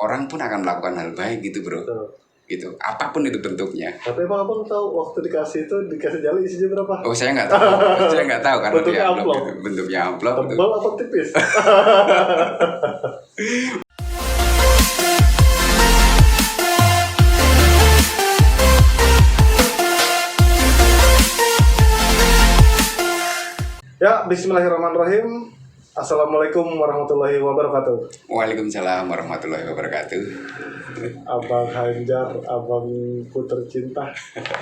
orang pun akan melakukan hal baik gitu bro. Betul. Gitu, apapun itu bentuknya. Tapi abang tahu waktu dikasih jali isinya berapa? Oh saya nggak tahu, saya nggak tahu karena Bentuknya dia amplop. gitu. Bentuknya amplop. Tebal apa tipis? Ya, bismillahirrahmanirrahim. Assalamualaikum warahmatullahi wabarakatuh. Waalaikumsalam warahmatullahi wabarakatuh. Abang Hanjar, abangku tercinta.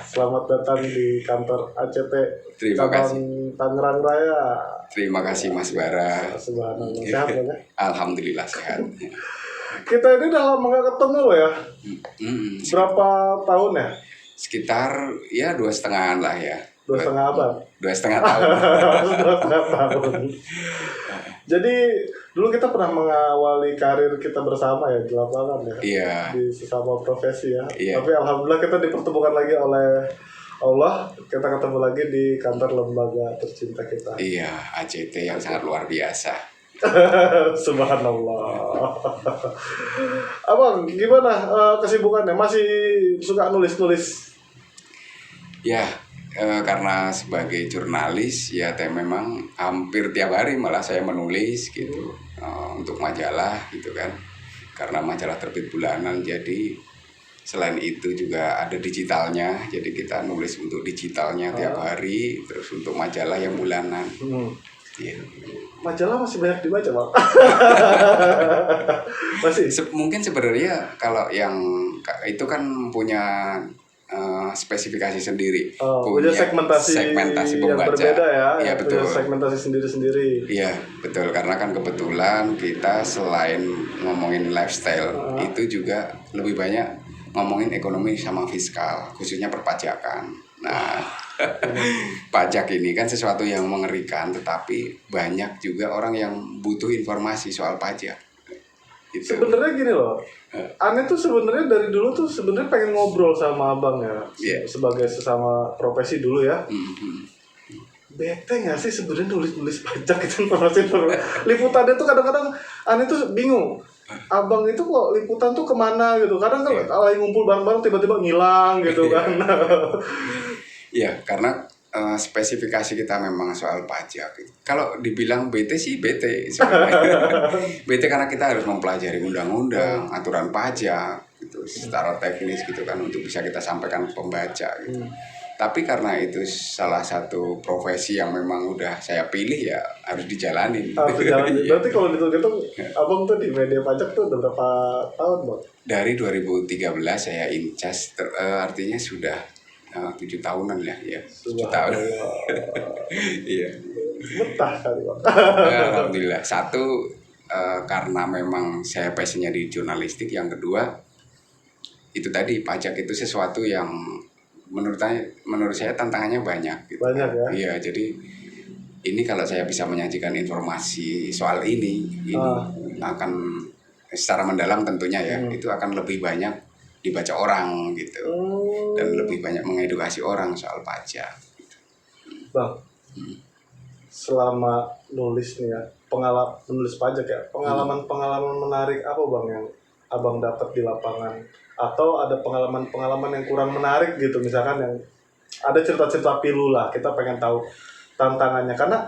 Selamat datang di kantor ACT Terima cabang kasih. Tangerang Raya. Terima kasih Mas Bara. Subhanallah. Sehat ya? Alhamdulillah sehat. Kita ini udah lama gak ketemu loh ya. Berapa tahun ya? Sekitar ya 2,5 lah ya. 2,5 abad. 2,5 tahun. 2,5 tahun. Jadi dulu kita pernah mengawali karir kita bersama ya di lapangan ya. Iya. Di sesama profesi ya. Iya. Tapi alhamdulillah kita dipertemukan lagi oleh Allah. Kita ketemu lagi di kantor lembaga tercinta kita. Iya, ACT yang sangat luar biasa. Subhanallah. Abang, gimana kesibukannya? Masih suka nulis-nulis? Ya, karena sebagai jurnalis ya memang hampir tiap hari malah saya menulis gitu untuk majalah gitu kan. Karena majalah terbit bulanan, jadi selain itu juga ada digitalnya. Jadi kita nulis untuk digitalnya tiap hari, terus untuk majalah yang bulanan. Iya. Majalah masih banyak dibaca, Bang. Masih. Mungkin sebenarnya kalau yang itu kan punya spesifikasi sendiri, punya segmentasi pembaca yang berbeda ya, iya betul, punya segmentasi sendiri-sendiri. Iya betul, karena kan kebetulan kita selain ngomongin lifestyle itu juga lebih banyak ngomongin ekonomi sama fiskal, khususnya perpajakan. Nah, pajak ini kan sesuatu yang mengerikan, tetapi banyak juga orang yang butuh informasi soal pajak. Gitu. Sebenarnya gini loh, aneh tuh sebenarnya dari dulu tuh sebenarnya pengen ngobrol sama abang ya, sebagai sesama profesi dulu ya. Bete nggak sih sebenarnya nulis pajak itu informasi liputannya tuh kadang-kadang aneh tuh bingung. Abang itu kok liputan tuh kemana gitu, kadang kan lagi ngumpul bareng-bareng tiba-tiba ngilang gitu kan. Iya, karena spesifikasi kita memang soal pajak. Kalau dibilang bete sih bete sebenarnya. Bete karena kita harus mempelajari undang-undang, aturan pajak gitu secara teknis gitu kan untuk bisa kita sampaikan ke pembaca gitu. Tapi karena itu salah satu profesi yang memang udah saya pilih ya harus dijalanin. Harus dijalanin. Berarti kalau gitu abang tuh di media pajak tuh udah berapa tahun, Bang? Dari 2013 saya in charge, artinya sudah 7 tahunan ya 7 tahun. Iya. Betah kali, Bang. Alhamdulillah. Satu karena memang saya passionnya di jurnalistik. Yang kedua itu tadi pajak itu sesuatu yang menurut saya tantangannya banyak gitu. Banyak ya. Iya, jadi ini kalau saya bisa menyajikan informasi soal ini akan secara mendalam tentunya ya, itu akan lebih banyak dibaca orang gitu. Dan lebih banyak mengedukasi orang soal pajak gitu. Bang, selama nulis nih ya, menulis pajak ya, pengalaman menarik apa Bang yang abang dapat di lapangan? Atau ada pengalaman yang kurang menarik gitu, misalkan yang ada cerita-cerita pilu lah, kita pengen tahu tantangannya. Karena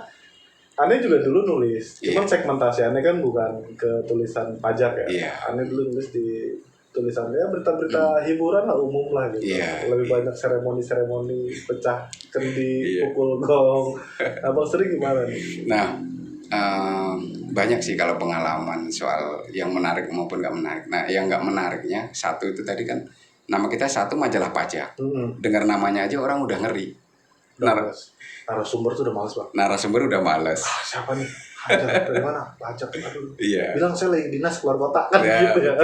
Ane juga dulu nulis, cuman segmentasi Ane kan bukan ke tulisan pajak ya. Ane dulu nulis di tulisannya berita-berita hiburan lah, umum lah gitu. Lebih banyak seremoni pecah kendi, pukul gong. Abang sering gimana nih? Nah, banyak sih kalau pengalaman soal yang menarik maupun nggak menarik. Nah, yang nggak menariknya satu itu tadi kan nama kita satu majalah pajak. Dengar namanya aja orang udah ngeri. Narasumber tuh udah males, Bang. Narasumber udah males. Siapa nih? Dari mana? Pajak. Aduh. Iya. Bilang saya lagi dinas keluar kota kan gitu ya.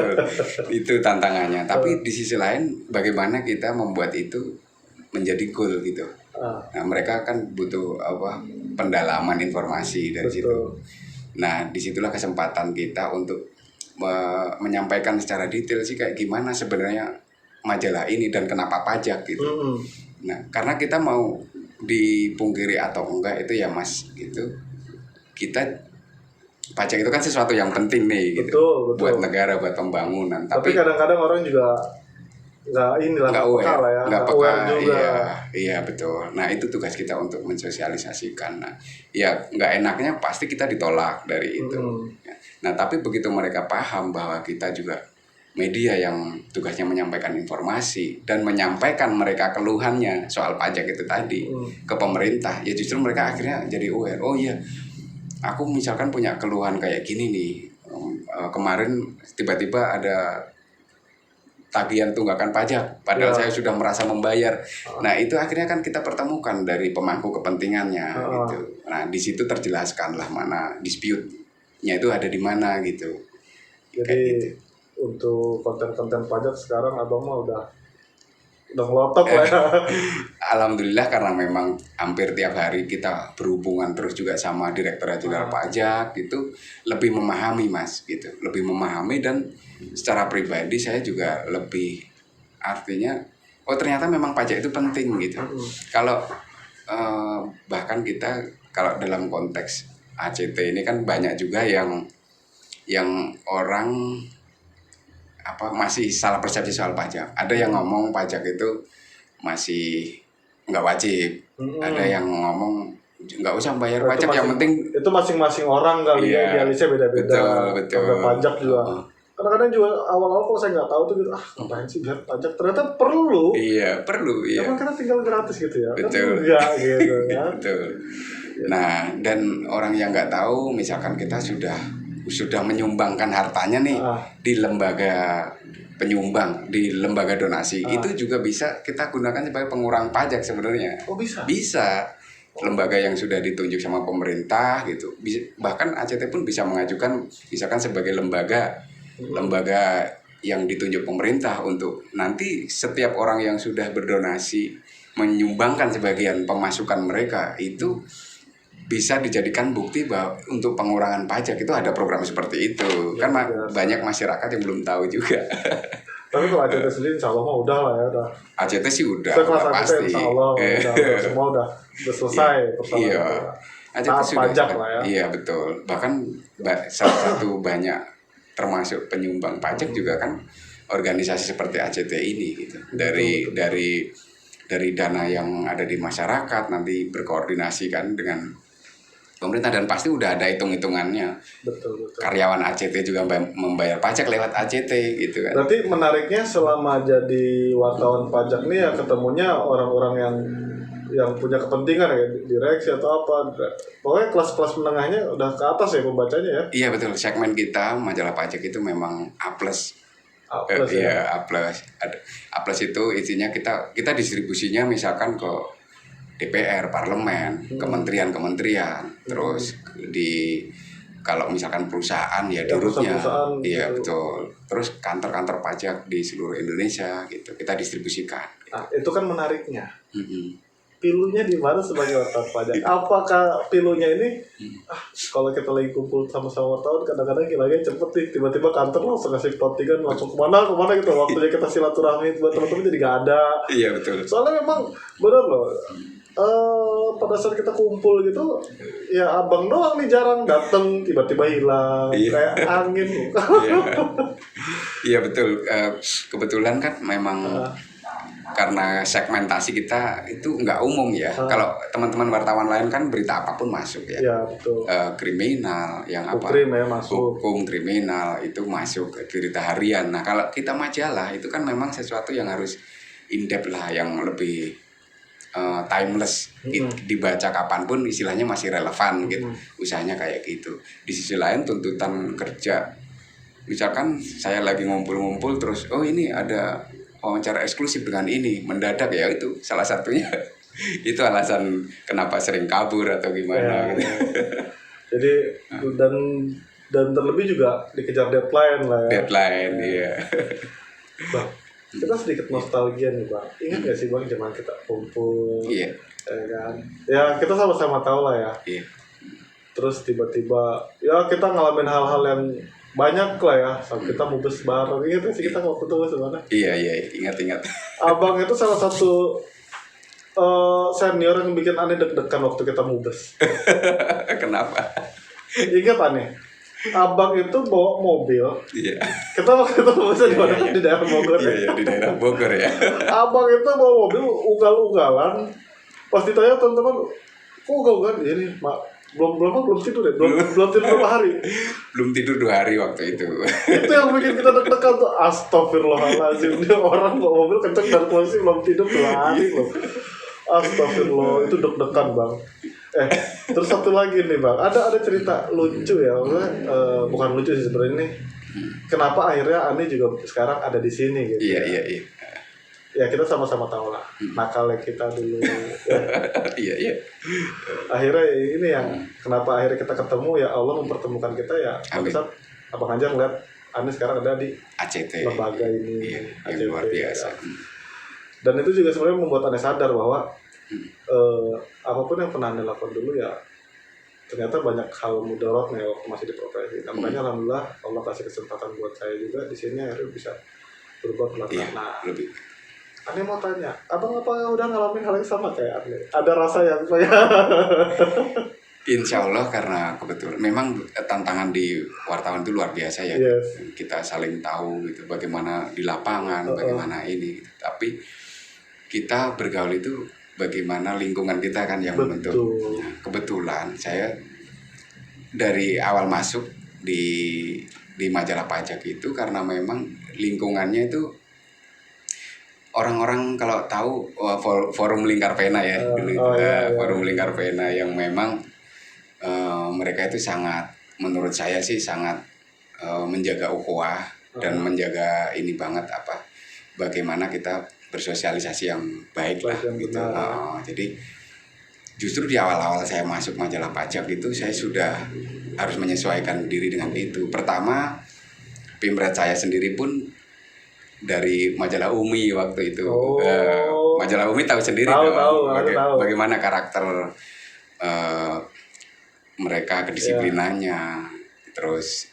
Itu tantangannya. Tapi di sisi lain bagaimana kita membuat itu menjadi goal gitu. Nah, mereka kan butuh pendalaman informasi dari situ. Nah, disitulah kesempatan kita untuk menyampaikan secara detail sih kayak gimana sebenarnya majalah ini dan kenapa pajak gitu. Nah, karena kita mau dipungkiri atau enggak itu ya Mas gitu. Kita pajak itu kan sesuatu yang penting nih gitu. Betul. Buat negara, buat pembangunan. Tapi kadang-kadang orang juga nggak nggak peka aware, lah ya, nggak nggak peka, aware juga. iya betul. Nah itu tugas kita untuk mensosialisasikan. Nah, ya nggak enaknya pasti kita ditolak dari itu. Ya. Nah tapi begitu mereka paham bahwa kita juga media yang tugasnya menyampaikan informasi dan menyampaikan mereka keluhannya soal pajak itu tadi ke pemerintah, ya justru mereka akhirnya jadi aware. Oh iya, aku misalkan punya keluhan kayak gini nih. Kemarin tiba-tiba ada tagihan tunggakan pajak, padahal saya sudah merasa membayar. Nah itu akhirnya kan kita pertemukan dari pemangku kepentingannya gitu. Nah di situ terjelaskan lah mana dispute-nya itu ada di mana gitu. Jadi gitu. Untuk konten-konten pajak sekarang abang mah udah ngelotok lah ya. Alhamdulillah karena memang hampir tiap hari kita berhubungan terus juga sama Direktorat Jenderal Pajak gitu, lebih memahami Mas gitu, lebih memahami dan secara pribadi saya juga lebih artinya oh ternyata memang pajak itu penting gitu. Kalau bahkan kita kalau dalam konteks ACT ini kan banyak juga yang orang masih salah persepsi soal pajak. Ada yang ngomong pajak itu masih nggak wajib. Ada yang ngomong nggak usah bayar pajak, yang penting itu masing-masing orang kali ya, idealisnya beda-beda. Betul. Pajak juga. Kadang-kadang juga awal-awal kalau saya nggak tahu tuh gitu, ngapain sih bayar pajak? Ternyata perlu. Iya, perlu. Iya. Emang kita tinggal gratis gitu ya? Betul. Kan enggak gitu ya. Betul. Nah, dan orang yang nggak tahu, misalkan kita sudah menyumbangkan hartanya nih di lembaga penyumbang, di lembaga donasi, itu juga bisa kita gunakan sebagai pengurang pajak sebenarnya. Oh bisa? Bisa. Lembaga yang sudah ditunjuk sama pemerintah gitu. Bahkan ACT pun bisa mengajukan misalkan sebagai lembaga yang ditunjuk pemerintah untuk nanti setiap orang yang sudah berdonasi menyumbangkan sebagian pemasukan mereka itu bisa dijadikan bukti bahwa untuk pengurangan pajak itu ada program seperti itu. Kan banyak masyarakat yang belum tahu juga. Tapi kalau ACT sendiri insya Allah mah udah lah ya. ACT sih udah pasti. Insya Allah semua udah selesai persoalan. Iya. ACT sudah pajak lah ya. Iya betul. Bahkan salah satu banyak termasuk penyumbang pajak juga kan organisasi seperti ACT ini gitu. Dari dana yang ada di masyarakat nanti berkoordinasi kan dengan pemerintah dan pasti udah ada hitung-hitungannya. Betul. Karyawan ACT juga membayar pajak lewat ACT gitu kan. Berarti menariknya selama jadi wartawan pajak nih ya ketemunya orang-orang yang punya kepentingan ya, direksi atau apa. Pokoknya kelas-kelas menengahnya udah ke atas ya pembacanya ya. Iya betul, segmen kita majalah pajak itu memang A+. Ya. A+. A+ itu isinya kita distribusinya misalkan ke DPR, parlemen, kementerian-kementerian, terus kalau misalkan perusahaan ya dirutnya, iya betul. Terus kantor-kantor pajak di seluruh Indonesia gitu kita distribusikan. Nah itu kan menariknya. Pilunya di mana sebagai wartawan pajak? Apakah pilunya ini kalau kita lagi kumpul sama-sama wartawan kadang-kadang lagi cepet nih tiba-tiba kantor langsung kasih plottingan langsung kemana gitu waktunya kita silaturahmi buat teman-teman jadi nggak ada. Iya betul. Soalnya memang benar loh. Pada saat kita kumpul gitu ya abang doang nih jarang dateng tiba-tiba hilang kayak angin. Iya betul. Kebetulan kan memang karena segmentasi kita itu nggak umum ya. Kalau teman-teman wartawan lain kan berita apapun masuk ya. Iya betul. Kriminal yang apa? Hukum kriminal itu masuk ke berita harian. Nah kalau kita majalah itu kan memang sesuatu yang harus in-depth lah, yang lebih timeless, dibaca kapanpun istilahnya masih relevan gitu. Usahanya kayak gitu. Di sisi lain tuntutan kerja, misalkan saya lagi ngumpul-ngumpul terus ini ada wawancara eksklusif dengan ini mendadak, ya itu salah satunya. Itu alasan kenapa sering kabur atau gimana gitu. Jadi dan terlebih juga dikejar deadline lah ya. Deadline iya. Bang, kita sedikit nostalgia nih Bang. Ingat gak sih Bang zaman kita kumpul? Iya. Kan? Ya kita sama-sama tahu lah ya. Iya. Terus tiba-tiba ya kita ngalamin hal-hal yang banyak lah ya. Sampai kita mubes bareng. Ingat gak sih kita waktu itu sebenarnya? Iya ingat. Abang itu salah satu senior yang bikin aneh deg-degan waktu kita mubes. Kenapa? Ingat aneh? abang itu bawa mobil. Iya. Kita waktu itu bisa di mana? Iya. Di daerah Bogor. Iya, iya, di daerah Bogor ya. Abang itu bawa mobil ugal-ugalan. Pas ditanya teman-teman, kok ugal-ugalan? Ini mak belum tidur ya, belum tidur berapa hari. Belum tidur 2 hari waktu itu. Itu yang bikin kita deg-degan tuh. Astagfirullahaladzim, dia orang bawa mobil kenceng dan polisi belum tidur 2 hari loh. Astagfirullah, itu deg-degan bang. Terus satu lagi nih bang, ada cerita lucu ya, maksudnya, bukan lucu sih sebenarnya ini. Kenapa akhirnya Ani juga sekarang ada di sini gitu? Iya, ya? iya, iya. Ya kita sama-sama tahu lah nakalnya kita dulu. Ya. Iya, iya. Akhirnya ini yang kenapa akhirnya kita ketemu ya Allah mempertemukan kita ya. Pada Amin. saat Abang Anjar ngeliat Ani sekarang ada di ACT. lembaga ini, Iya, ACT, yang luar biasa. ya. Dan itu juga sebenarnya membuat Ani sadar bahwa apapun yang pernah Ani lakukan dulu ya ternyata banyak hal mudaratnya waktu masih di profesi. Nah, makanya alhamdulillah Allah kasih kesempatan buat saya juga di sini akhirnya bisa berbuat pelan-pelan. Iya, Nah, lebih. Ani mau tanya, abang apa udah ngalamin hal yang sama kayak Ani? Ada rasa yang saya Insya Allah karena kebetulan memang tantangan di wartawan itu luar biasa ya. Yes. Kita saling tahu gitu bagaimana di lapangan, bagaimana ini. Gitu. Tapi kita bergaul itu bagaimana lingkungan kita kan yang membentuk. Betul. Nah, kebetulan saya dari awal masuk di majalah pajak itu karena memang lingkungannya itu orang-orang kalau tahu forum lingkar pena ya dulu itu iya. forum lingkar pena yang memang mereka itu sangat menurut saya sih sangat menjaga ukhuwah dan menjaga ini banget apa bagaimana kita bersosialisasi yang baik lah Yang gitu. benar. Jadi justru di awal-awal saya masuk majalah pajak itu saya sudah harus menyesuaikan diri dengan itu. Pertama, pimret saya sendiri pun dari majalah Umi waktu itu. Majalah Umi tahu sendiri Tahu, bagaimana karakter mereka, kedisiplinannya, terus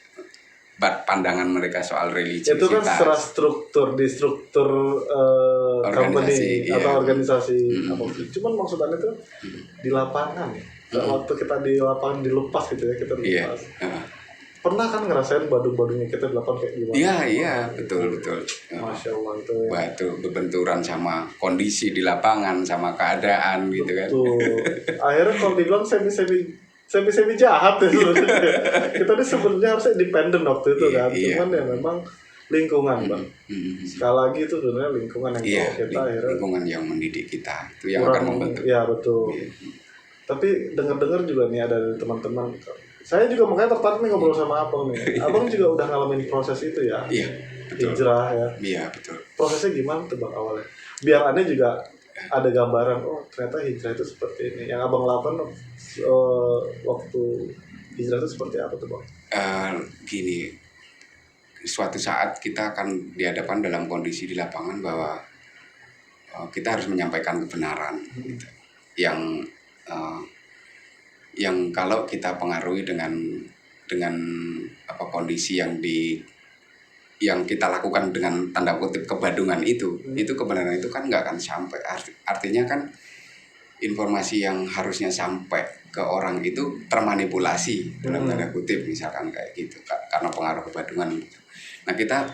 pandangan mereka soal religiusitas. Itu kan secara struktur Organisasi, company atau iya. organisasi apa. Cuman maksudnya itu di lapangan. Waktu kita di lapangan dilepas gitu ya, kita Iya. dilepas. Pernah kan ngerasain badung-badungnya kita di lapangan kayak gimana? Iya, betul. Masya Allah itu ya. Batu berbenturan sama kondisi di lapangan, sama keadaan gitu kan. Tuh. Akhirnya kalau dibilang semi jahat ya sebenarnya. Kita ini sebenarnya harusnya independen waktu itu kan. Iya. Cuman ya memang lingkungan bang. Sekali lagi itu sebenarnya lingkungan yang Iya, bawa kita akhirnya lingkungan yang mendidik kita itu yang akan membentuk. Ya betul. Iya. Tapi dengar-dengar juga nih ada dari teman-teman. Saya juga makanya tertarik nih ngobrol sama abang nih. Abang juga udah ngalamin proses itu ya. Iya, betul. Hijrah ya. Iya, betul. Prosesnya gimana tuh bang awalnya? Biar Anda juga ada gambaran. Oh ternyata hijrah itu seperti ini. Yang abang lakukan waktu hijrah itu seperti apa tuh bang? Gini, suatu saat kita akan dihadapkan dalam kondisi di lapangan bahwa kita harus menyampaikan kebenaran gitu. Yang kalau kita pengaruhi dengan apa kondisi yang kita lakukan dengan tanda kutip kebadungan itu kebenaran itu kan nggak akan sampai. Artinya kan informasi yang harusnya sampai ke orang itu termanipulasi dalam tanda kutip misalkan kayak gitu karena pengaruh kebadungan. Nah kita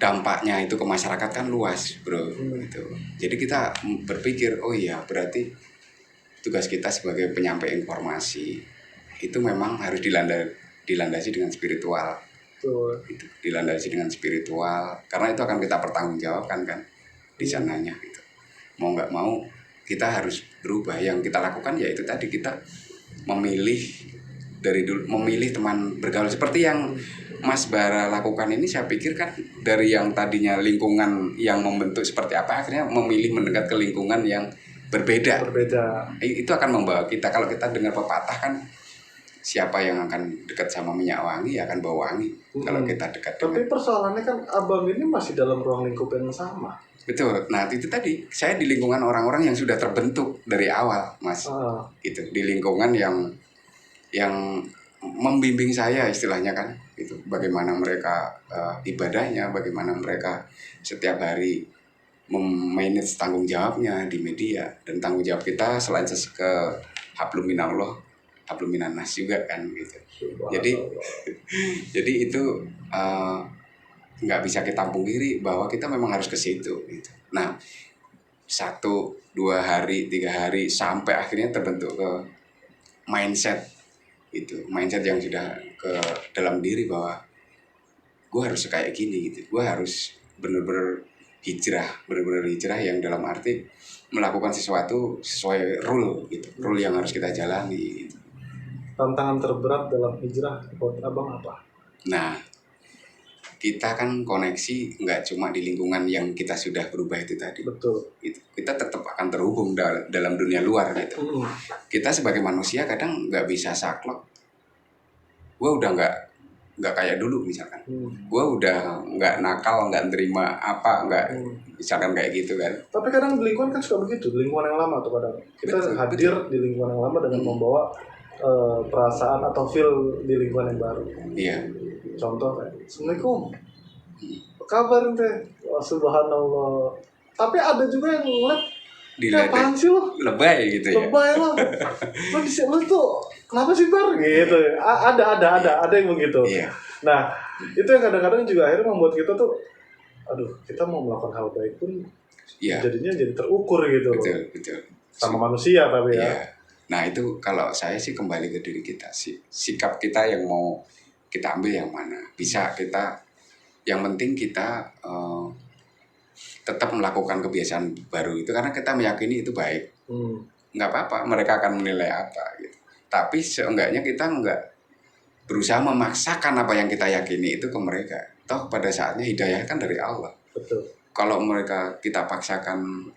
dampaknya itu ke masyarakat kan luas bro gitu. Jadi kita berpikir oh iya berarti tugas kita sebagai penyampai informasi itu memang harus dilandasi dengan spiritual. Gitu. Dilandasi dengan spiritual karena itu akan kita pertanggungjawabkan kan di sananya gitu. Mau nggak mau kita harus berubah. Yang kita lakukan yaitu tadi kita memilih dari dulu, memilih teman bergaul seperti yang Mas Bara lakukan ini. Saya pikir kan dari yang tadinya lingkungan yang membentuk seperti apa akhirnya memilih mendekat ke lingkungan yang berbeda. Itu akan membawa kita, kalau kita dengar pepatah kan siapa yang akan dekat sama minyak wangi akan bau wangi. Kalau kita dekat tapi persoalannya kan abang ini masih dalam ruang lingkup yang sama. Betul. Nah itu tadi saya di lingkungan orang-orang yang sudah terbentuk dari awal Mas. Gitu. Di lingkungan yang membimbing saya istilahnya kan itu bagaimana mereka ibadahnya, bagaimana mereka setiap hari memanage tanggung jawabnya di media. Dan tanggung jawab kita selain ke hablum minallah hablum minan nas juga kan gitu. Subhanallah. Jadi itu nggak bisa kita pungkiri bahwa kita memang harus ke situ gitu. Nah, 1, 2 hari, 3 hari sampai akhirnya terbentuk ke mindset itu, mindset yang sudah ke dalam diri bahwa gue harus kayak gini gitu, gue harus bener-bener hijrah yang dalam arti melakukan sesuatu sesuai rule gitu, rule yang harus kita jalani gitu. Tantangan terberat dalam hijrah buat abang apa? Nah, kita kan koneksi nggak cuma di lingkungan yang kita sudah berubah itu tadi. Betul. Gitu. Kita tetap akan terhubung dalam dunia luar gitu. Kita sebagai manusia kadang nggak bisa saklek. Gue udah nggak kayak dulu misalkan. Gue udah nggak nakal, nggak nerima apa, nggak misalkan kayak gitu kan. Tapi kadang di lingkungan kan suka begitu, di lingkungan yang lama tuh kadang. Kita hadir di lingkungan yang lama dengan membawa perasaan atau feel di lingkungan yang baru. Iya. Contoh kayak, Assalamualaikum, apa kabar teh? Oh, subhanallah. Tapi ada juga yang ngeliat, apaan sih lo? Lebay gitu ya. Lebay lo. Lo tuh kenapa sih bar gitu? Ada yang begitu. Iya. Nah, itu yang kadang-kadang juga akhirnya membuat kita tuh, aduh, kita mau melakukan hal baik pun jadinya jadi terukur gitu. Betul. Sama manusia tapi ya. Iya. Nah itu kalau saya sih kembali ke diri kita sih, sikap kita yang mau kita ambil yang mana. Bisa kita, yang penting kita tetap melakukan kebiasaan baru itu karena kita meyakini itu baik. Nggak apa-apa, mereka akan menilai apa gitu. Tapi seenggaknya kita nggak berusaha memaksakan apa yang kita yakini itu ke mereka. Toh pada saatnya hidayah kan dari Allah. Betul. Kalau mereka kita paksakan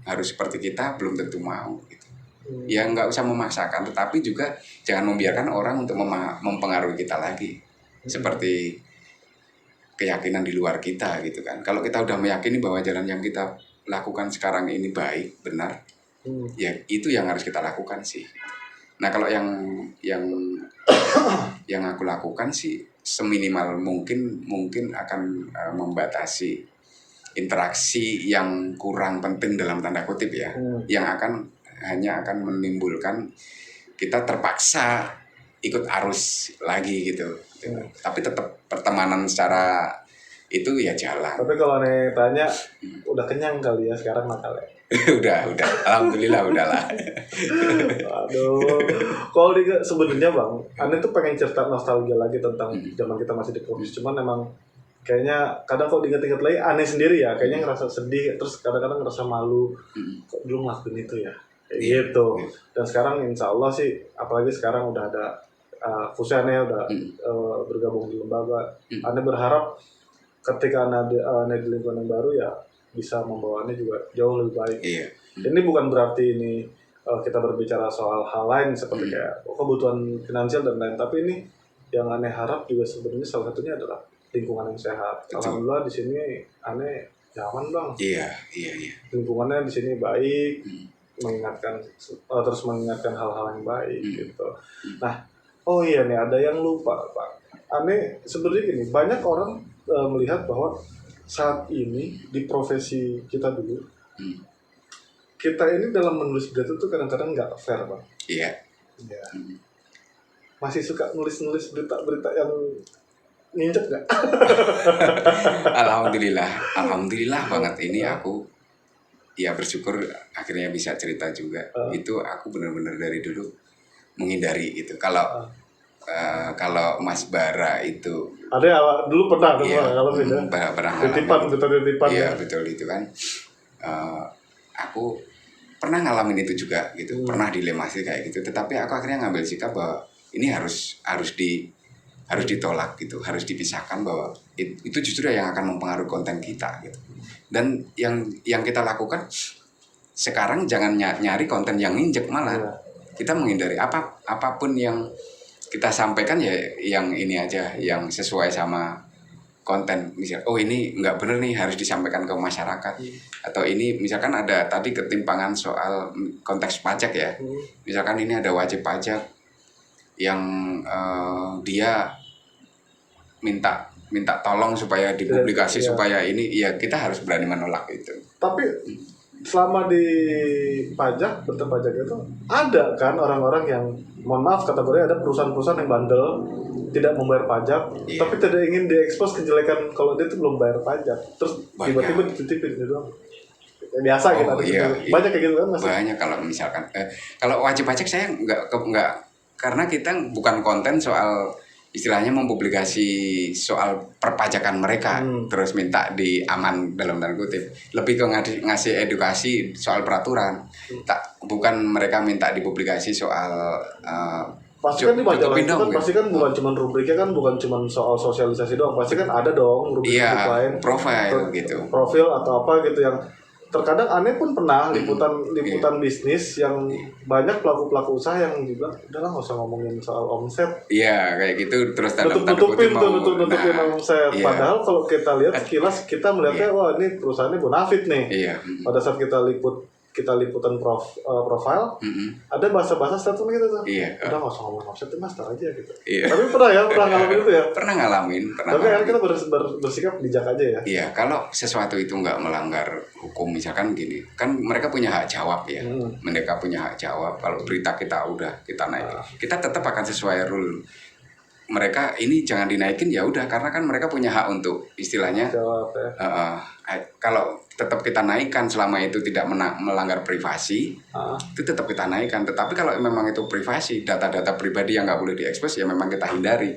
harus seperti kita, belum tentu mau gitu. Ya nggak usah memaksakan, tetapi juga jangan membiarkan orang untuk mempengaruhi kita lagi. Seperti keyakinan di luar kita gitu kan. Kalau kita udah meyakini bahwa jalan yang kita lakukan sekarang ini baik, benar, ya itu yang harus kita lakukan sih. Nah kalau yang aku lakukan sih seminimal mungkin akan membatasi interaksi yang kurang penting dalam tanda kutip ya, yang hanya akan menimbulkan kita terpaksa ikut arus lagi gitu. Tapi tetap pertemanan secara itu ya jalan. Tapi kalau nih tanya, udah kenyang kali ya sekarang nakalnya? udah, alhamdulillah udahlah. Aduh, kalau sebenarnya bang, Ane tuh pengen cerita nostalgia lagi tentang zaman kita masih di Kudus. Cuman emang kayaknya kadang kalau diingat-ingat lagi Ane sendiri ya, kayaknya ngerasa sedih, terus kadang-kadang ngerasa malu. Kok dulu ngelakuin itu ya? Kayak gitu. Dan sekarang insya Allah sih, apalagi sekarang udah ada Fusiannya udah bergabung di lembaga. Ane berharap ketika Ane di lingkungan yang baru ya bisa membawaannya juga jauh lebih baik. Ini bukan berarti ini kita berbicara soal hal lain seperti kayak kebutuhan finansial dan lain, tapi ini yang Ane harap juga sebenarnya salah satunya adalah lingkungan yang sehat. Alhamdulillah di sini Ane nyaman bang. Iya. Lingkungannya di sini baik, terus mengingatkan hal-hal yang baik gitu. Nah, oh iya nih ada yang lupa Pak. Ane sebenarnya gini, banyak orang melihat bahwa saat ini di profesi kita dulu, kita ini dalam menulis berita itu kadang-kadang nggak fair Bang. Iya. Masih suka nulis-nulis berita-berita yang nginjek nggak? Alhamdulillah banget ini aku ya bersyukur akhirnya bisa cerita juga. Itu aku benar-benar dari dulu menghindari gitu. Kalau Mas Bara itu ada dulu pernah kalau titipan iya betul itu kan. Aku pernah ngalamin itu juga gitu, pernah dilemasi kayak gitu. Tetapi aku akhirnya ngambil sikap bahwa ini harus ditolak gitu, harus dipisahkan bahwa itu justru yang akan mempengaruhi konten kita gitu. Dan yang kita lakukan sekarang jangan nyari konten yang nginjek, malah kita menghindari apapun yang kita sampaikan ya yang ini aja, yang sesuai sama konten. Misal, oh ini nggak bener nih, harus disampaikan ke masyarakat. Atau ini misalkan ada tadi ketimpangan soal konteks pajak ya. Misalkan ini ada wajib pajak yang dia minta tolong supaya dipublikasi supaya ini, ya kita harus berani menolak itu. Tapi selama di pajak, berpajak itu ada kan orang-orang yang, mohon maaf kategori, ada perusahaan-perusahaan yang bandel tidak membayar pajak, Iya. tapi tidak ingin diekspos kejelekan kalau dia itu belum bayar pajak, terus Banyak. tiba-tiba dititipin gitu doang. Ya, biasa gitu, ada Iya, gitu. iya. Banyak kayak gitu kan mas. Banyak kalau misalkan kalau wajib pajak saya nggak karena kita bukan konten soal istilahnya mempublikasi soal perpajakan mereka terus minta di aman dalam tanda kutip, lebih ke ngasih edukasi soal peraturan, bukan mereka minta dipublikasi soal Pasti kan di majalah itu kan gitu. pasti kan bukan cuma rubriknya kan, bukan cuma soal sosialisasi doang, pasti kan ada dong rubrik Iya, lain, profil gitu. profil atau apa gitu yang terkadang aneh pun pernah liputan bisnis yang banyak pelaku usaha yang juga udahlah nggak usah ngomongin soal omset, Iya kayak gitu, terus dalam tanda nutupin kutip mau nutupin omset. iya. Padahal kalau kita lihat sekilas kita melihatnya wah ini perusahaannya bonafit nih. Iya. Pada saat kita liputan profile, ada bahasa-bahasa statement gitu tuh. Iya. Udah nggak usah ngomong omset, mas tar aja gitu. Iya. Tapi pernah ngalamin itu ya. Pernah ngalamin. Tapi akhirnya kita bersikap bijak aja ya. Iya, kalau sesuatu itu nggak melanggar hukum, misalkan gini, kan mereka punya hak jawab ya. Mereka punya hak jawab. Kalau berita kita udah kita naikin, kita tetap akan sesuai rule. Mereka ini jangan dinaikin ya udah, karena kan mereka punya hak untuk istilahnya. Jawab ya. Kalau tetap kita naikkan selama itu tidak melanggar privasi, itu tetap kita naikkan. Tetapi kalau memang itu privasi, data-data pribadi yang nggak boleh diekspos ya memang kita hindari.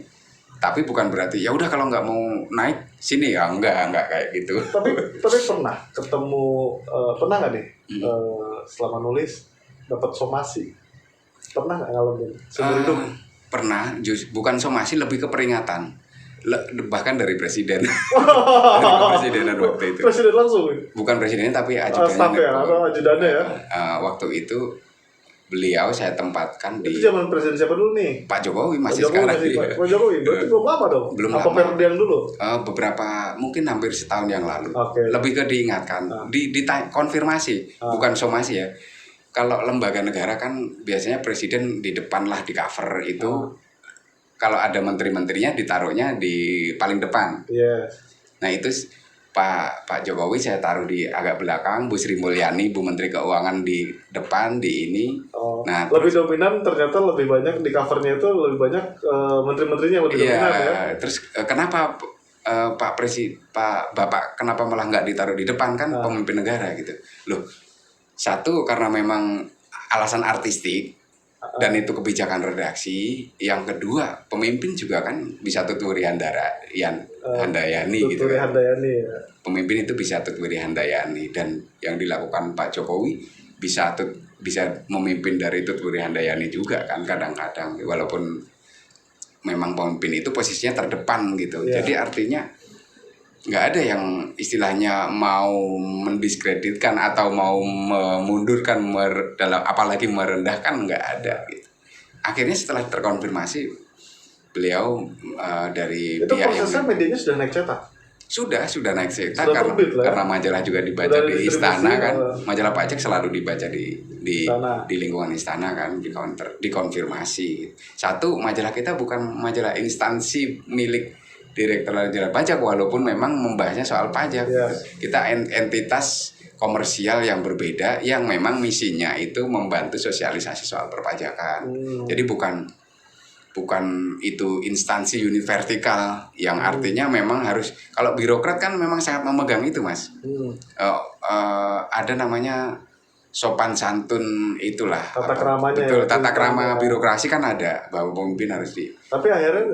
Tapi bukan berarti ya udah kalau nggak mau naik sini ya enggak kayak gitu. Tapi pernah ketemu pernah nggak nih selama nulis dapat somasi? Pernah nggak ngalamin seumur hidup? Pernah, bukan somasi, lebih ke peringatan. Bahkan dari presiden. Dari kepresidenan waktu itu. Presiden langsung? Bukan presidennya tapi ajudannya. Staff ya, atau ajudannya ya? Waktu itu beliau saya tempatkan di. Itu zaman presiden siapa dulu nih? Pak Jokowi masih Jokowi sekarang. Pak Jokowi, berarti belum lama dong? Belum apa lama. periode yang dulu? Beberapa, mungkin hampir setahun yang lalu. Okay. Lebih ke diingatkan, konfirmasi, bukan somasi ya. Kalau lembaga negara kan biasanya presiden di depan lah, di cover itu. Kalau ada menteri-menterinya ditaruhnya di paling depan. Yes. Nah itu Pak Jokowi saya taruh di agak belakang, Bu Sri Mulyani, Bu Menteri Keuangan di depan, di ini. Nah, lebih dominan ternyata, lebih banyak di covernya itu lebih banyak menteri-menterinya lebih dominan ya. Terus kenapa Bapak kenapa malah nggak ditaruh di depan, kan pemimpin negara gitu. Loh, satu karena memang alasan artistik dan itu kebijakan redaksi. Yang kedua, pemimpin juga kan bisa tuturi handayani gitu kan. Handayani ya. Pemimpin itu bisa tuturi handayani, dan yang dilakukan Pak Jokowi bisa memimpin dari tuturi handayani juga kan kadang-kadang, walaupun memang pemimpin itu posisinya terdepan gitu. Yeah. Jadi artinya nggak ada yang istilahnya mau mendiskreditkan atau mau memundurkan apalagi merendahkan, nggak ada gitu. Akhirnya setelah terkonfirmasi beliau dari itu pihak prosesnya medianya sudah naik cetak? Sudah naik cetak karena majalah juga dibaca di istana kan. Majalah pajak selalu dibaca di lingkungan istana kan, dikonfirmasi. Satu, majalah kita bukan majalah instansi milik Direktorat Jenderal Pajak, walaupun memang membahasnya soal pajak. Kita entitas komersial yang berbeda yang memang misinya itu membantu sosialisasi soal perpajakan. Jadi bukan itu instansi univertikal yang artinya memang harus, kalau birokrat kan memang sangat memegang itu mas. Ada namanya sopan santun itulah, tata keramanya. Betul, tata krama birokrasi kan ada, bahwa pemimpin harus Tapi akhirnya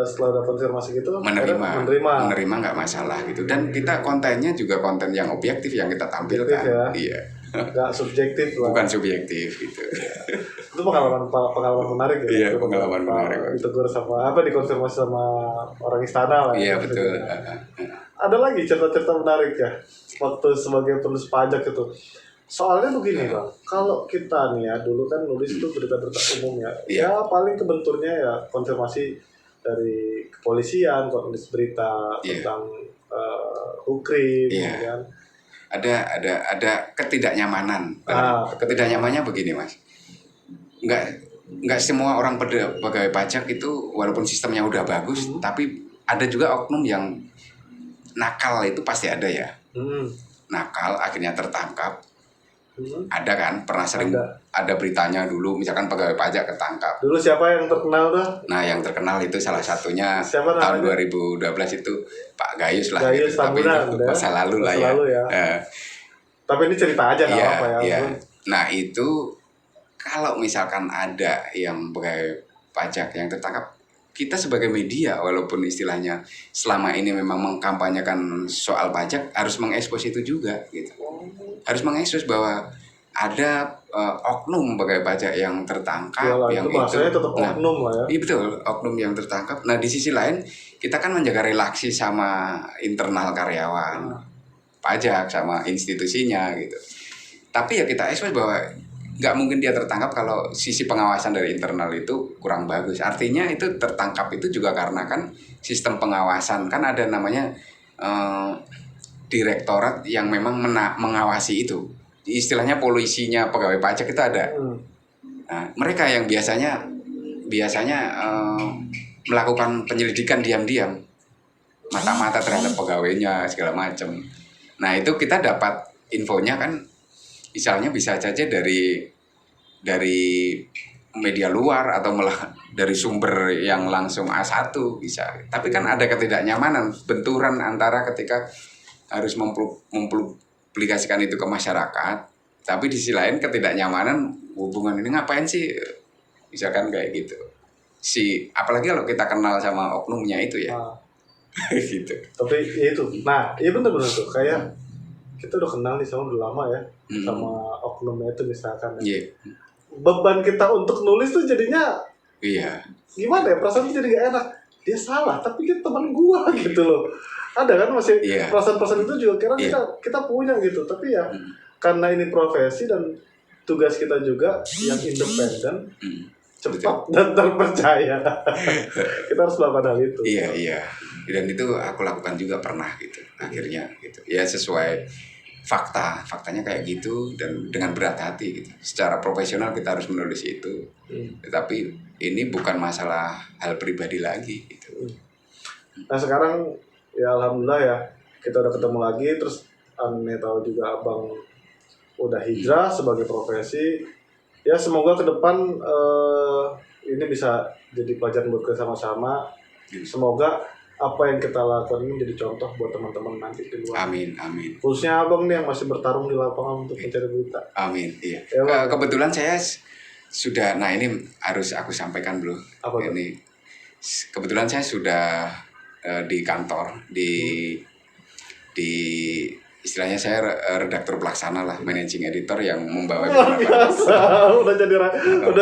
setelah ada konfirmasi gitu menerima nggak masalah gitu. Dan kita kontennya juga konten yang objektif yang kita tampilkan. Ya? Iya. Nggak subjektif lah. Bukan subjektif gitu. Itu pengalaman menarik ya. Iya, pengalaman menarik. Ditegur dikonfirmasi sama orang istana lah. Iya betul. Ada lagi cerita-cerita menarik ya waktu sebagai penulis pajak itu. Soalnya begini bang, kalau kita nih ya dulu kan nulis itu berita-berita umum ya, ya paling kebenturnya ya konfirmasi dari kepolisian, nulis berita tentang ukrim, kan. Ada ketidaknyamanan. Ketidaknyamannya begini mas, nggak semua orang pegawai pajak itu walaupun sistemnya udah bagus, tapi ada juga oknum yang nakal, itu pasti ada ya. Nakal akhirnya tertangkap. Ada kan, pernah sering ada beritanya dulu, misalkan pegawai pajak ketangkap. Dulu siapa yang terkenal tuh? Nah, yang terkenal itu salah satunya Siapa tahun namanya? 2012 itu Pak Gayus lah Gayus gitu. Tapi Tambunan, itu ya. masa lalu lah Masa ya. lalu ya. Tapi ini cerita aja nggak Iya, apa-apa ya. iya. Nah, itu kalau misalkan ada yang pegawai pajak yang tertangkap, kita sebagai media walaupun istilahnya selama ini memang mengkampanyekan soal pajak harus mengekspos itu juga gitu. Harus mengekspos bahwa ada oknum pegawai pajak yang tertangkap, Yalah, yang itu bahasanya tetap oknum lah ya. Iya betul, oknum yang tertangkap. Nah di sisi lain kita kan menjaga relasi sama internal karyawan pajak sama institusinya gitu. Tapi ya kita ekspos bahwa nggak mungkin dia tertangkap kalau sisi pengawasan dari internal itu kurang bagus. Artinya itu tertangkap itu juga karena kan sistem pengawasan kan ada namanya direktorat yang memang mengawasi itu. Istilahnya polisinya pegawai pajak itu ada. Nah, mereka yang biasanya melakukan penyelidikan diam-diam, mata-mata terhadap pegawainya segala macam. Nah itu kita dapat infonya kan, misalnya bisa saja dari media luar atau malah dari sumber yang langsung A1 bisa. Tapi kan ada ketidaknyamanan, benturan antara ketika harus mempublikasikan itu ke masyarakat, tapi di sisi lain ketidaknyamanan hubungan ini ngapain sih, misalkan kayak gitu. Apalagi kalau kita kenal sama oknumnya itu ya. Gitu. Tapi ya itu, nah iya bener-bener tuh kayak kita udah kenal nih sama udah lama ya sama oknumnya itu misalkan ya. Beban kita untuk nulis tuh jadinya gimana ya, perasaan tuh jadi gak enak, dia salah tapi dia teman gua gitu loh. Ada kan masih perasaan-perasaan itu juga kira kita punya gitu, tapi ya karena ini profesi dan tugas kita juga yang independen, cepat dan terpercaya. Kita harus melakukan hal itu. Iya. Dan itu aku lakukan juga pernah gitu. Akhirnya gitu. Ya sesuai faktanya kayak gitu dan dengan berat hati gitu. Secara profesional kita harus menulis itu. Tetapi ini bukan masalah hal pribadi lagi gitu. Nah sekarang ya alhamdulillah ya kita udah ketemu lagi, terus Aneh tahu juga abang udah hijrah sebagai profesi. Ya semoga ke depan ini bisa jadi pelajaran buat kita sama-sama. Semoga apa yang kita lakukan ini jadi contoh buat teman-teman nanti di luar. Amin. Khususnya abang nih yang masih bertarung di lapangan untuk mencari berita. Amin. Iya. Ya, kebetulan saya sudah, nah ini harus aku sampaikan dulu. Apa ini kebetulan saya sudah di kantor di istilahnya saya redaktur pelaksana lah, managing editor yang membawa biasa udah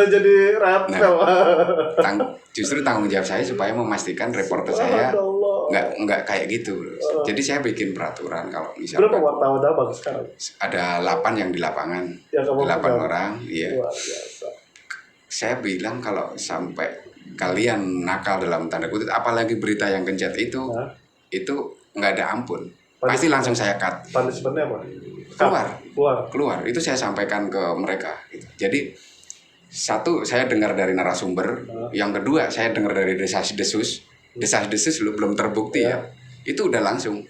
jadi redfell. Justru tanggung jawab saya supaya memastikan reporter saya nggak kayak gitu. Jadi saya bikin peraturan kalau misalnya berapa wartawan abang sekarang? Ada 8 yang di lapangan, ya, 8 orang, iya. Luar biasa. Saya bilang kalau sampai kalian nakal dalam tanda kutip, apalagi berita yang kencet itu nggak ada ampun. Pasti langsung saya cut. Punishment-nya apa? Keluar. Itu saya sampaikan ke mereka. Gitu. Jadi satu saya dengar dari narasumber, yang kedua saya dengar dari desas-desus belum terbukti ya. Itu udah langsung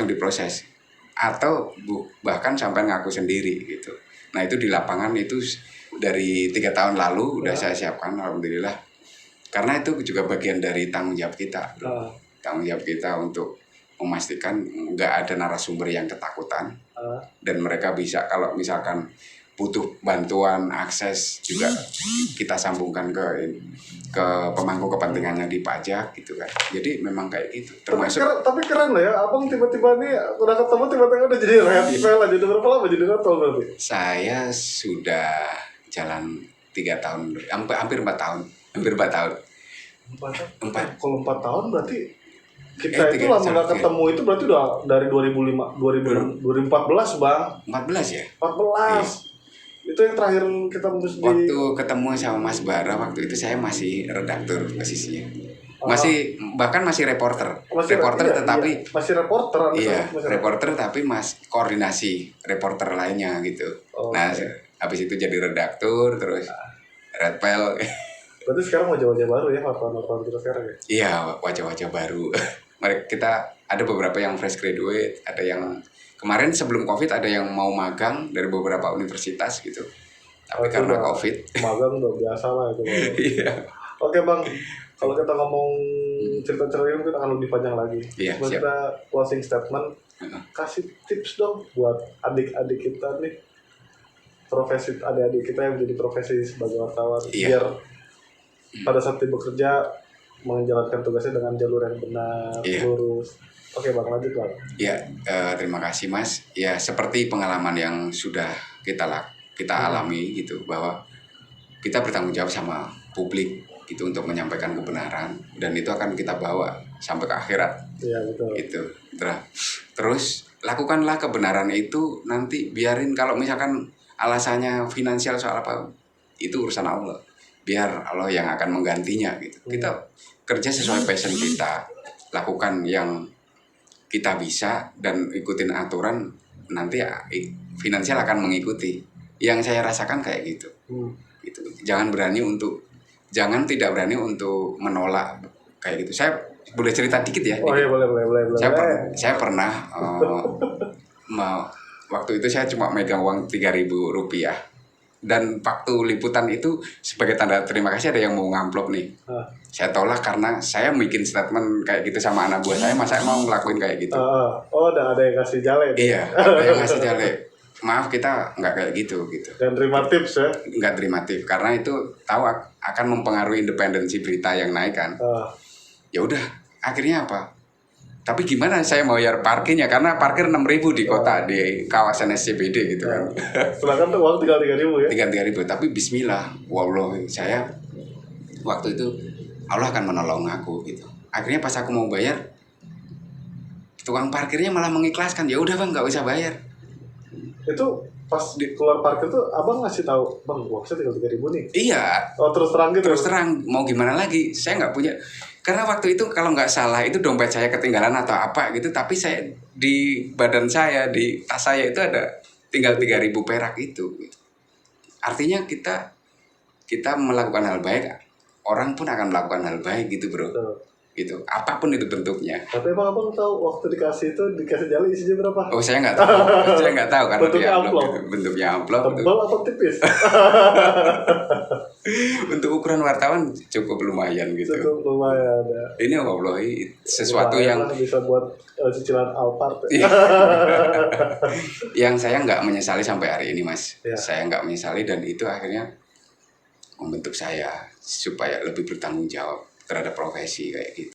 diproses atau bahkan sampai ngaku sendiri gitu. Nah itu di lapangan itu dari 3 tahun lalu udah saya siapkan, alhamdulillah. Karena itu juga bagian dari tanggung jawab kita. Tanggung jawab kita untuk memastikan nggak ada narasumber yang ketakutan dan mereka bisa kalau misalkan butuh bantuan akses juga kita sambungkan ke pemangku kepentingannya di pajak gitu kan. Jadi memang kayak gitu. Termasuk tapi keren lah ya, abang tiba-tiba nih udah ketemu tiba-tiba udah jadi redfell aja. Udah berapa lama jadi redfell berarti? Saya sudah jalan 3 tahun, hampir 4 tahun. Kalau 4 tahun berarti kita itu lama nggak ketemu itu berarti udah dari 2014 bang. 14 ya? 14. Itu yang terakhir kita waktu ketemu sama Mas Bara waktu itu saya masih redaktur posisinya. Bahkan masih reporter. Tetapi masih reporter. Reporter tapi koordinasi reporter lainnya gitu. Nah, habis itu jadi redaktur terus redpel. Berarti sekarang wajah-wajah baru ya wartawan kita sekarang ya? Iya, wajah-wajah baru. Kita Ada beberapa yang fresh graduate, ada yang kemarin sebelum COVID ada yang mau magang dari beberapa universitas gitu. Tapi Itu karena udah COVID, magang udah biasa lah itu Bang. iya, Oke Bang, kalau kita ngomong cerita-cerita ini mungkin akan lebih panjang lagi. Iya, Sebelum siap. kita closing statement, kasih tips dong buat adik-adik kita nih, profesi adik-adik kita yang menjadi profesi sebagai wartawan, Iya. biar pada saat dia bekerja menjalankan tugasnya dengan jalur yang benar, Iya. lurus. Oke Bang, lanjut Bang. ya terima kasih Mas. Ya seperti pengalaman yang sudah kita alami gitu, bahwa kita bertanggung jawab sama publik gitu untuk menyampaikan kebenaran, dan itu akan kita bawa sampai ke akhirat. Iya betul. Itu terus lakukanlah kebenaran itu, nanti biarin kalau misalkan alasannya finansial soal apa, itu urusan Allah, biar Allah yang akan menggantinya gitu. Kita kerja sesuai passion kita, lakukan yang kita bisa dan ikutin aturan, nanti finansial akan mengikuti. Yang saya rasakan kayak gitu. Gitu. Jangan tidak berani untuk menolak kayak gitu. Saya boleh cerita dikit ya? Oh iya, boleh. Saya pernah waktu itu saya cuma megang uang Rp3.000, dan waktu liputan itu sebagai tanda terima kasih ada yang mau ngamplop nih. Saya tolak karena saya bikin statement kayak gitu sama anak buah saya, masa saya mau ngelakuin kayak gitu. Oh, udah ada yang kasih jale. Iya, ada yang ngasih jale. Maaf, kita nggak kayak gitu. Dan terima tips ya? Nggak terima tips, karena itu tahu akan mempengaruhi independensi berita yang naik kan. Ya udah, akhirnya apa? Tapi gimana saya mau bayar parkirnya, karena parkir 6.000 di kota, di kawasan SCBD gitu kan. Sedangkan tuh uang tinggal 3.000 ya? 3.000, tapi bismillah, wallah, saya waktu itu Allah akan menolong aku gitu. Akhirnya pas aku mau bayar, tukang parkirnya malah mengikhlaskan. Ya udah Bang, nggak usah bayar. Itu pas di keluar parkir tuh abang ngasih tahu, Bang, uang saya tinggal 3.000 nih. Iya. Oh, terus terang gitu. Terus terang, mau gimana lagi? Saya nggak punya. Karena waktu itu kalau nggak salah itu dompet saya ketinggalan atau apa gitu, tapi saya di badan saya, di tas saya itu ada tinggal 3.000 perak itu. Artinya kita melakukan hal baik, orang pun akan melakukan hal baik gitu bro. Gitu, apapun itu bentuknya. Tapi abang tahu waktu dikasih jali isinya berapa? Oh, saya nggak tahu. Saya nggak tahu karena bentuknya amplop. Bentuknya amplop. Tebal atau tipis? Untuk ukuran wartawan cukup lumayan gitu. Cukup lumayan ya. Ini wallahi sesuatu lumayan yang bisa buat cicilan Alphard. Yang saya nggak menyesali sampai hari ini Mas. Ya. Saya nggak menyesali, dan itu akhirnya membentuk saya supaya lebih bertanggung jawab terhadap profesi kayak gitu.